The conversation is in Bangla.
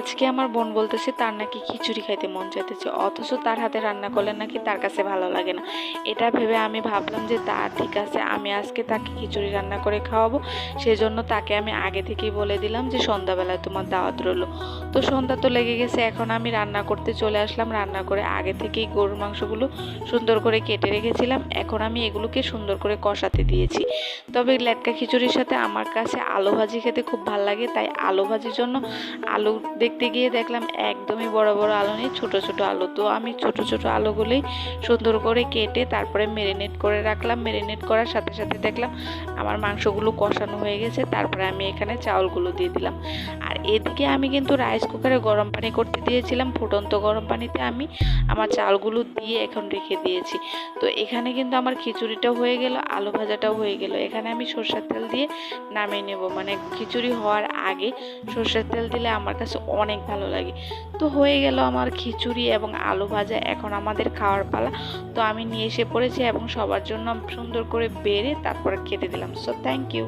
আজকে আমার বোন বলতেছে তার নাকি খিচুড়ি খাইতে মন চাইতেছে, অথচ তার হাতে রান্না করলে নাকি তার কাছে ভালো লাগে না। এটা ভেবে আমি ভাবলাম যে তা ঠিক আছে, আমি আজকে তাকে খিচুড়ি রান্না করে খাওয়াবো। সেজন্য তাকে আমি আগে থেকেই বলে দিলাম যে সন্ধ্যাবেলায় তোমার দাওয়াত রইলো। তো সন্ধ্যা তো লেগে গেছে, এখন আমি রান্না করতে চলে আসলাম। রান্না করে আগে থেকেই গরুর মাংসগুলো সুন্দর করে কেটে রেখেছিলাম। এখন আমি এগুলোকে সুন্দর করে কষাতে দিয়েছি। তবে লেটকা খিচুড়ির সাথে আমার কাছে আলু ভাজি খেতে খুব ভালো লাগে, তাই আলু ভাজির জন্য আলু দেখতে গিয়ে দেখলাম একদমই বড় বড় আলু নেই, ছোট ছোট আলু। তো আমি ছোট ছোট আলুগুলোই সুন্দর করে কেটে তারপরে ম্যারিনেট করে রাখলাম। ম্যারিনেট করার সাথে সাথে দেখলাম আমার মাংসগুলো কষানো হয়ে গেছে। তারপরে আমি এখানে চাউলগুলো দিয়ে দিলাম। আর এদিকে আমি কিন্তু রাইস কুকারে গরম পানি করতে দিয়েছিলাম। ফুটন্ত গরম পানিতে আমি আমার চালগুলো দিয়ে এখন রেখে দিয়েছি। তো এখানে কিন্তু আমার খিচুড়িটাও হয়ে গেল, আলু ভাজাটাও হয়ে গেল। এখানে আমি সরষের তেল দিয়ে নামিয়ে নেব, মানে খিচুড়ি হওয়ার আগে সরষের তেল দিলে আমার কাছে অনেক ভালো লাগে। তো হয়ে গেল আমার খিচুড়ি এবং আলু ভাজা। এখন আমাদের খাওয়ার পালা। তো আমি নিয়ে এসে পড়েছি এবং সবার জন্য সুন্দর করে বেড়ে তারপরে খেতে দিলাম। So thank you.